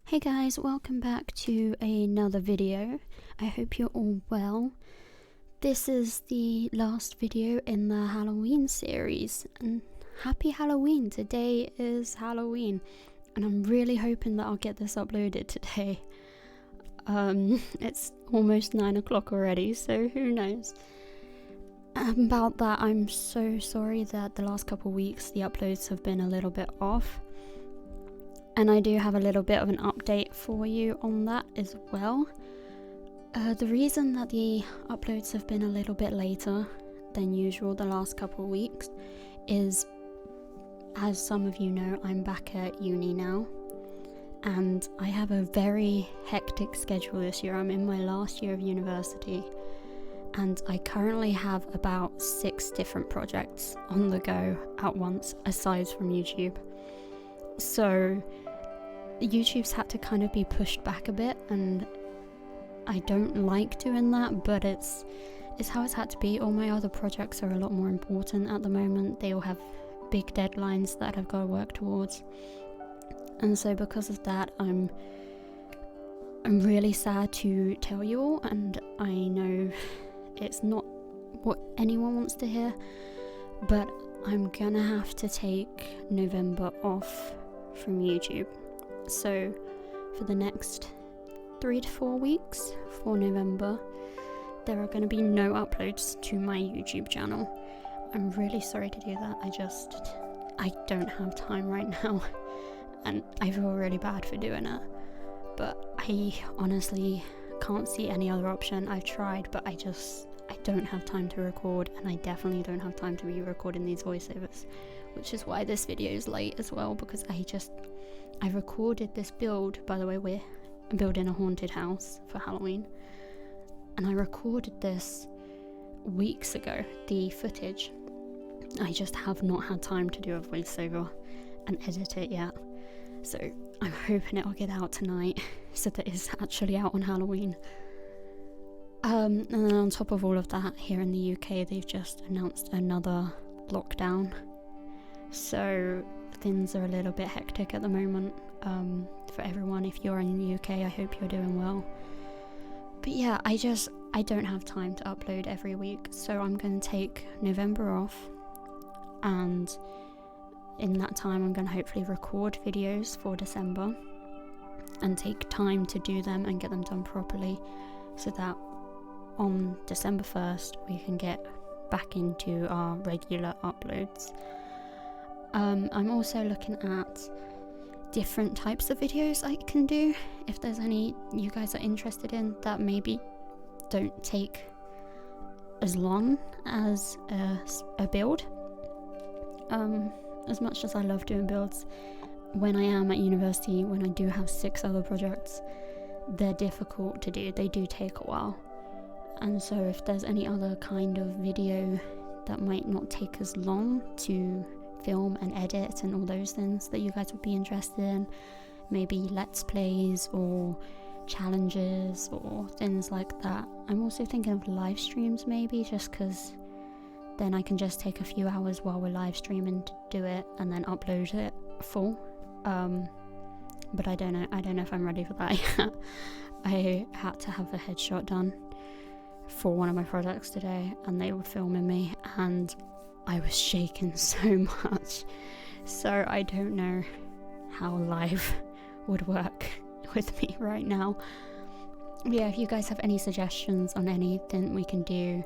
Hey guys, welcome back to another video. I hope you're all well. This is the last video in the Halloween series, and happy Halloween! Today is Halloween, and I'm really hoping that I'll get this uploaded today. It's almost 9 o'clock already, so who knows. About that, I'm so sorry that the last couple weeks the uploads have been a little bit off. And I do have a little bit of an update for you on that as well. The reason that the uploads have been a little bit later than usual the last couple of weeks is, as some of you know, I'm back at uni now. And I have a very hectic schedule this year. I'm in my last year of university. And I currently have about 6 different projects on the go at once, aside from YouTube. So YouTube's had to kind of be pushed back a bit, and I don't like doing that, but it's how it's had to be. All my other projects are a lot more important at the moment. They all have big deadlines that I've got to work towards, and so because of that, I'm really sad to tell you all, and I know it's not what anyone wants to hear, but I'm gonna have to take November off from YouTube. So for the next 3 to 4 weeks for November, there are going to be no uploads to my YouTube channel. I'm really sorry to do that. I don't have time right now, and I feel really bad for doing it, but I honestly can't see any other option. I've tried, but I don't have time to record, and I definitely don't have time to be recording these voiceovers, which is why this video is late as well, because I recorded this build. By the way, we're building a haunted house for Halloween, and I recorded this weeks ago, the footage. I just have not had time to do a voiceover and edit it yet, so I'm hoping it'll get out tonight so that it's actually out on Halloween. And then on top of all of that, here in the UK they've just announced another lockdown, so things are a little bit hectic at the moment for everyone. If you're in the UK, I hope you're doing well. But yeah, I don't have time to upload every week, so I'm going to take November off, and in that time I'm going to hopefully record videos for December and take time to do them and get them done properly, so that on December 1st we can get back into our regular uploads. I'm also looking at different types of videos I can do, if there's any you guys are interested in that maybe don't take as long as a build. As much as I love doing builds, when I am at university, when I do have 6 other projects, they're difficult to do. They do take a while, and so if there's any other kind of video that might not take as long to film and edit and all those things that you guys would be interested in, maybe let's plays or challenges or things like that. I'm also thinking of live streams, maybe, just because then I can just take a few hours while we're live streaming to do it and then upload it full. But I don't know if I'm ready for that yet. I had to have a headshot done for one of my projects today, and they were filming me, and I was shaking so much, so I don't know how live would work with me right now. Yeah, if you guys have any suggestions on anything we can do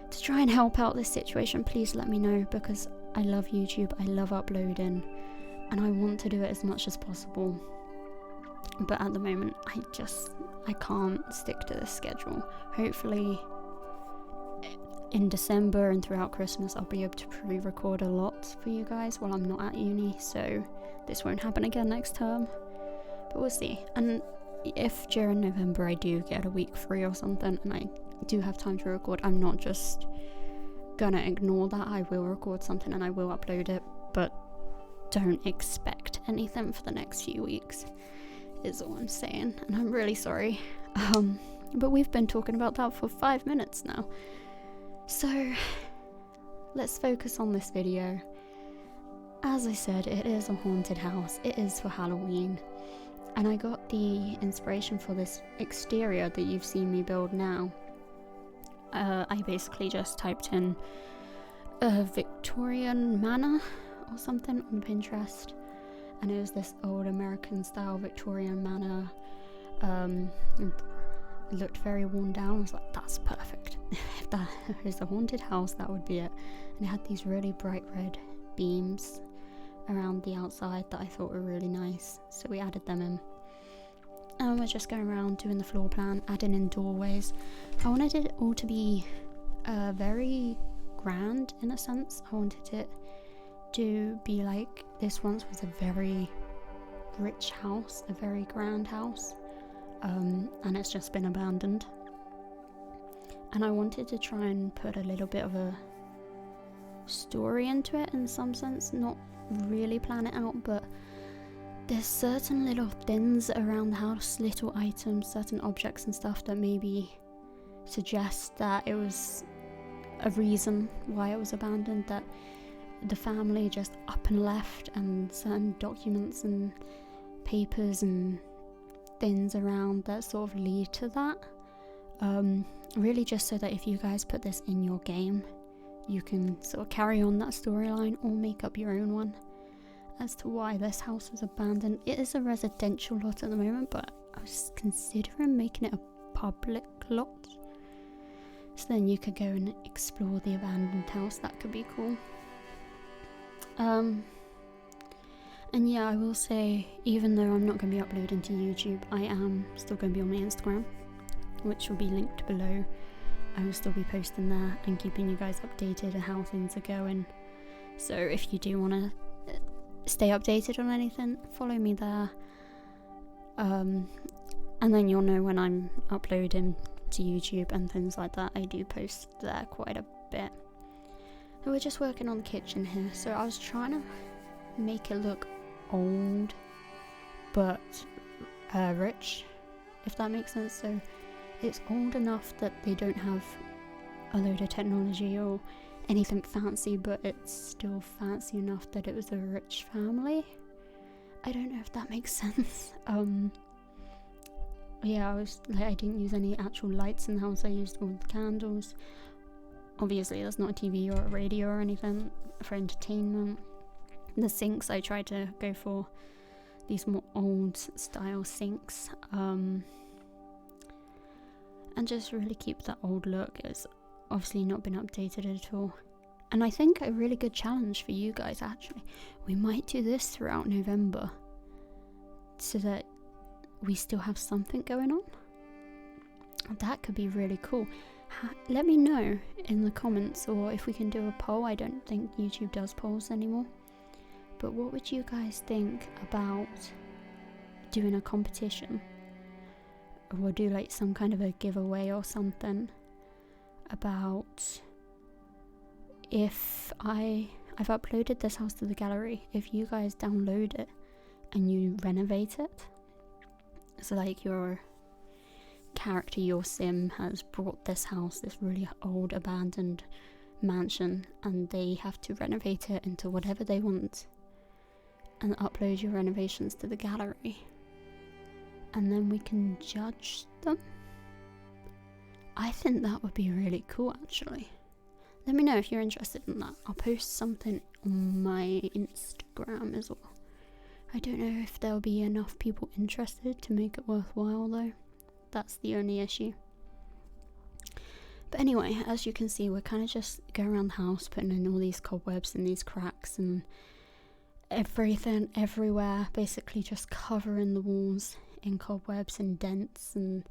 to try and help out this situation, please let me know, because I love YouTube, I love uploading, and I want to do it as much as possible. But at the moment, I can't stick to this schedule. Hopefully in December and throughout Christmas I'll be able to pre-record a lot for you guys while I'm not at uni, so this won't happen again next term, but we'll see. And if during November I do get a week free or something and I do have time to record, I'm not just gonna ignore that. I will record something and I will upload it, but don't expect anything for the next few weeks is all I'm saying, and I'm really sorry. But we've been talking about that for 5 minutes now, so let's focus on this video. As I said, it is a haunted house, it is for Halloween, And I got the inspiration for this exterior that you've seen me build now. I basically just typed in a Victorian manor or something on Pinterest, and it was this old American style Victorian manor. It looked very worn down. I was like, that's perfect. If that is a haunted house, that would be it. And it had these really bright red beams around the outside that I thought were really nice, so we added them in. And we're just going around doing the floor plan, adding in doorways. I wanted it all to be very grand in a sense. I wanted it to be like this once was a very rich house, a very grand house, and it's just been abandoned. And I wanted to try and put a little bit of a story into it in some sense, not really plan it out, but there's certain little things around the house, little items, certain objects and stuff that maybe suggest that it was a reason why it was abandoned, that the family just up and left, and certain documents and papers and things around that sort of lead to that. Really just so that if you guys put this in your game, you can sort of carry on that storyline or make up your own one as to why this house was abandoned. It is a residential lot at the moment, but I was considering making it a public lot, so then you could go and explore the abandoned house. That could be cool. And yeah, I will say, even though I'm not going to be uploading to YouTube, I am still going to be on my Instagram, which will be linked below. I will still be posting there and keeping you guys updated on how things are going. So if you do want to stay updated on anything, follow me there. And then you'll know when I'm uploading to YouTube and things like that. I do post there quite a bit. And we're just working on the kitchen here. So I was trying to make it look old but rich, if that makes sense. So it's old enough that they don't have a load of technology or anything fancy, but it's still fancy enough that it was a rich family. I don't know if that makes sense. Yeah, I didn't use any actual lights in the house. I used all the candles. Obviously that's not a TV or a radio or anything for entertainment. The sinks, I tried to go for these more old style sinks, and just really keep that old look. It's obviously not been updated at all. And I think a really good challenge for you guys, actually, we might do this throughout November so that we still have something going on. That could be really cool. Let me know in the comments, or if we can do a poll. I don't think YouTube does polls anymore, but what would you guys think about doing a competition, or we'll do like some kind of a giveaway or something about, if I've uploaded this house to the gallery, if you guys download it and you renovate it, so like your character, your sim has brought this house, this really old abandoned mansion, and they have to renovate it into whatever they want, and upload your renovations to the gallery, and then we can judge them. I think that would be really cool, actually. Let me know if you're interested in that. I'll post something on my Instagram as well. I don't know if there'll be enough people interested to make it worthwhile though. That's the only issue. But anyway, as you can see, we're kind of just going around the house, putting in all these cobwebs and these cracks and everything everywhere, basically just covering the walls in cobwebs and dents and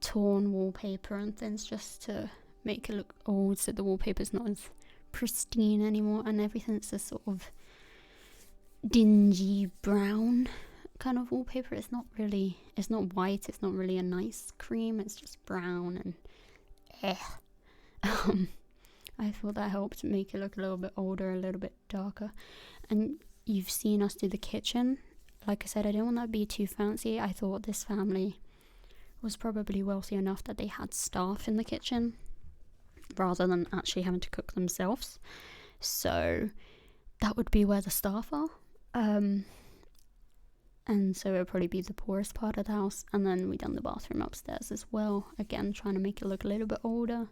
torn wallpaper and things, just to make it look old, so the wallpaper's not as pristine anymore, and everything's a sort of dingy brown kind of wallpaper. It's not white, it's not really a nice cream, it's just brown and I thought that helped make it look a little bit older, a little bit darker. And you've seen us do the kitchen. Like I said, I didn't want that to be too fancy. I thought this family was probably wealthy enough that they had staff in the kitchen rather than actually having to cook themselves, so that would be where the staff are. and so it'll probably be the poorest part of the house. And then we done the bathroom upstairs as well, again trying to make it look a little bit older.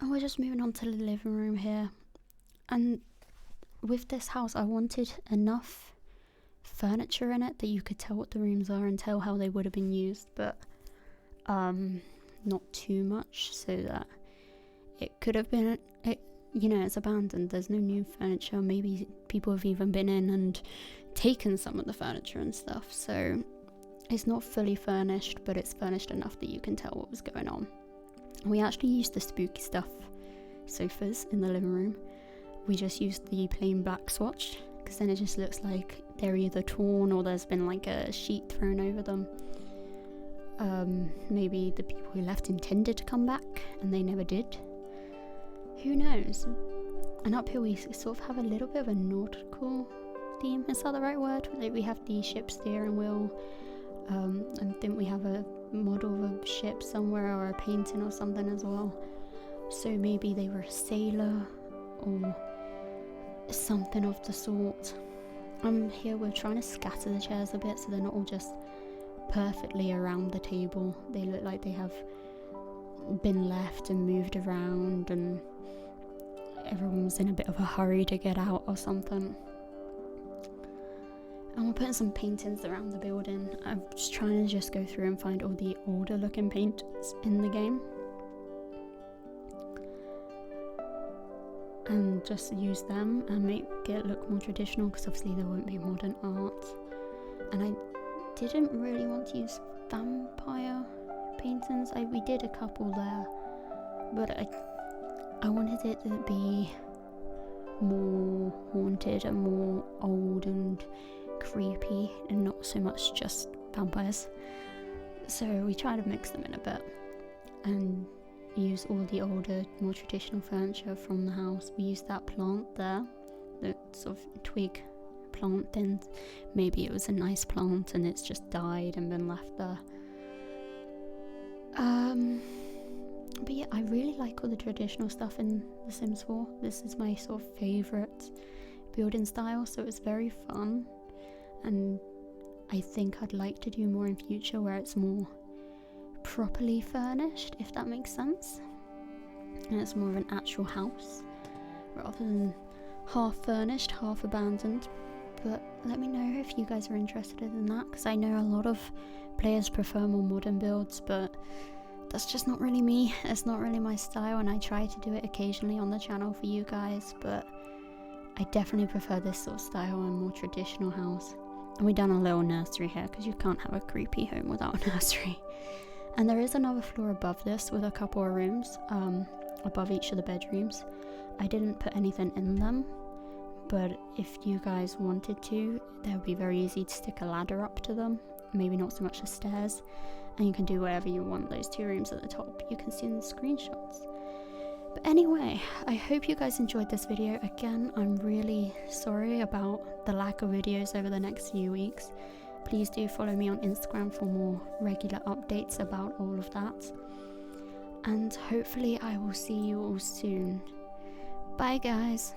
And we're just moving on to the living room here. And with this house, I wanted enough furniture in it that you could tell what the rooms are and tell how they would have been used, but not too much, so that it could have been it's abandoned, there's no new furniture, maybe people have even been in and taken some of the furniture and stuff, so it's not fully furnished, but it's furnished enough that you can tell what was going on. We actually used the spooky stuff sofas in the living room. We just used the plain black swatch, because then it just looks like they're either torn or there's been like a sheet thrown over them. Maybe the people who left intended to come back and they never did. Who knows? And up here we sort of have a little bit of a nautical theme. Is that the right word? Like, we have the ship steering wheel. I think we have a model of a ship somewhere, or a painting or something as well. So maybe they were a sailor or something of the sort. Here we're trying to scatter the chairs a bit so they're not all just perfectly around the table. They look like they have been left and moved around, and everyone's in a bit of a hurry to get out or something. And we're putting some paintings around the building. I'm just trying to go through and find all the older looking paintings in the game, and just use them and make it look more traditional, because obviously there won't be modern art. And I didn't really want to use vampire paintings. We did a couple there, but I wanted it to be more haunted and more old and creepy, and not so much just vampires. So we try to mix them in a bit and use all the older, more traditional furniture from the house. We used that plant there, the sort of twig plant, and maybe it was a nice plant and it's just died and been left there. But yeah, I really like all the traditional stuff in The Sims 4. This is my sort of favourite building style, so it's very fun, and I think I'd like to do more in future where it's more properly furnished, if that makes sense, and it's more of an actual house rather than half furnished, half abandoned. But let me know if you guys are interested in that, because I know a lot of players prefer more modern builds, but that's just not really me. It's not really my style, and I try to do it occasionally on the channel for you guys, but I definitely prefer this sort of style and more traditional house. And we done a little nursery here, because you can't have a creepy home without a nursery. And there is another floor above this with a couple of rooms above each of the bedrooms. I didn't put anything in them, but if you guys wanted to, they would be very easy to stick a ladder up to them, maybe not so much the stairs, and you can do whatever you want. Those two rooms at the top you can see in the screenshots. But anyway, I hope you guys enjoyed this video. Again, I'm really sorry about the lack of videos over the next few weeks. Please do follow me on Instagram for more regular updates about all of that. And hopefully I will see you all soon. Bye guys.